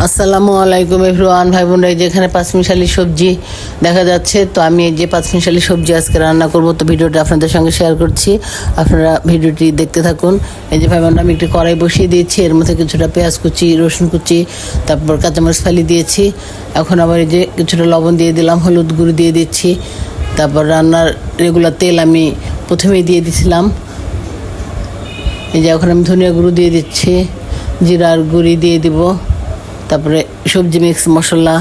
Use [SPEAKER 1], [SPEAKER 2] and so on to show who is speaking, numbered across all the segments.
[SPEAKER 1] আসসালামু আলাইকুম এভরিওয়ান, ভাই বোনরা, যেখানে পাঁচমিশালি সবজি দেখা যাচ্ছে। তো আমি এই যে পাঁচমিশালি সবজি আজকে রান্না করব, তো ভিডিওটা আপনাদের সঙ্গে শেয়ার করছি, আপনারা ভিডিওটি দেখতে থাকুন। এই যে ভাই বোনরা, আমি একটি কড়াই বসিয়ে দিয়েছি, এর মধ্যে কিছুটা পেঁয়াজ কুচি, রসুন কুচি, তারপর কাঁচামরিচ ফালি দিয়েছি। এখন আবার এই যে কিছুটা লবণ দিয়ে দিলাম, হলুদ গুঁড়ো দিয়ে দিচ্ছি, তারপর রান্নার রেগুলার তেল আমি প্রথমেই দিয়ে দিছিলাম। এই যে এখন আমি ধনিয়া গুঁড়ো দিয়ে দিচ্ছি, জিরার গুঁড়ি দিয়ে দিব, তারপরে সবজি মিক্স মশলা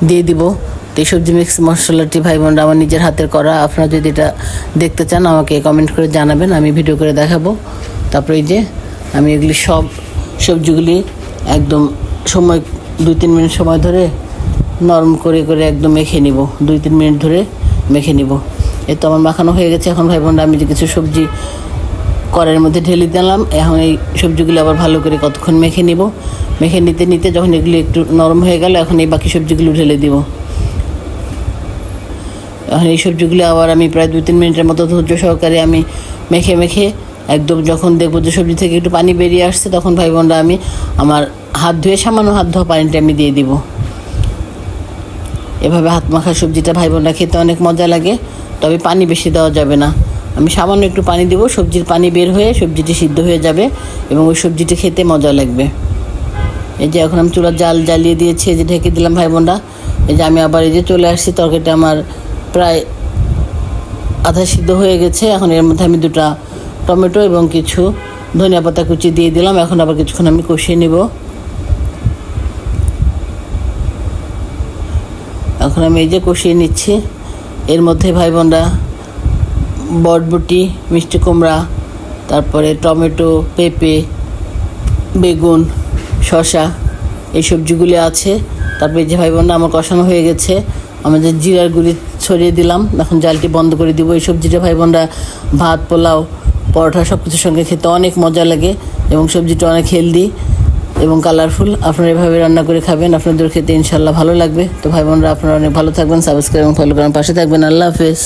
[SPEAKER 1] দিয়ে দিব। তো এই সবজি মিক্স মশলাটি ভাই বোনরা আমার নিজের হাতের করা। আপনারা যদি এটা দেখতে চান আমাকে কমেন্ট করে জানাবেন, আমি ভিডিও করে দেখাবো। তারপরে এই যে আমি এগুলি সব সবজিগুলি একদম 2-3 মিনিট সময় ধরে নরম করে করে একদম মেখে নিব, 2-3 মিনিট ধরে মেখে নিব। এই তো আমার মাখানো হয়ে গেছে। এখন ভাই বোনরা আমি যে কিছু সবজি কড়াইয়ের মধ্যে ঢেলে দিলাম, এখন এই সবজিগুলো আবার ভালো করে কতক্ষণ মেখে নিব। মেখে নিতে নিতে যখন এগুলো একটু নরম হয়ে গেল, এখন এই বাকি সবজিগুলো ঢেলে দিব। এখন এই সবজিগুলো আবার আমি প্রায় 2-3 মিনিটের মতো ধৈর্য সহকারে আমি মেখে মেখে একদম যখন দেখবো যে সবজি থেকে একটু পানি বেরিয়ে আসছে, তখন ভাই বোনরা আমি আমার সামান্য হাত ধোয়া পানিটা আমি দিয়ে দিব। এভাবে হাত মাখা সবজিটা ভাই বোনরা খেতে অনেক মজা লাগে, তবে পানি বেশি দেওয়া যাবে না। আমি সামান্য একটু পানি দেবো, সবজির পানি বের হয়ে সবজিটি সিদ্ধ হয়ে যাবে এবং ওই সবজিটি খেতে মজা লাগবে। এই যে এখন আমি চুলার জাল জ্বালিয়ে দিয়েছি, এই যে ঢেকে দিলাম ভাই বোনরা। এই যে আমি আবার এই যে চলে আসছি, তরকারিটা আমার প্রায় আধা সিদ্ধ হয়ে গেছে। এখন এর মধ্যে আমি 2টা টমেটো এবং কিছু ধনিয়া পাতা কুচি দিয়ে দিলাম। এখন আবার কিছুক্ষণ আমি কষিয়ে নেব। এখন আমি এই যে কষিয়ে নিচ্ছি। এর মধ্যে ভাই বোনরা বটবটি, মিষ্টি কুমড়া, তারপরে টমেটো, পেঁপে, বেগুন, শসা, এই সবজিগুলি আছে। তারপরে যে ভাই বোনরা আমার কষানো হয়ে গেছে, আমাদের জিরার গুঁড়ি ছড়িয়ে দিলাম। এখন জালটি বন্ধ করে দিব। এই সবজিটা ভাই বোনরা ভাত, পোলাও, পরোটা সব কিছুর সঙ্গে খেতে অনেক মজা লাগে এবং সবজিটা অনেক হেলদি এবং কালারফুল। আপনারা এভাবে রান্না করে খাবেন, আপনাদের খেতে ইনশাল্লাহ ভালো লাগবে। তো ভাই বোনরা, আপনারা অনেক ভালো থাকবেন, সাবস্ক্রাইব এবং ফলো করেন, পাশে থাকবেন। আল্লাহ হাফেজ।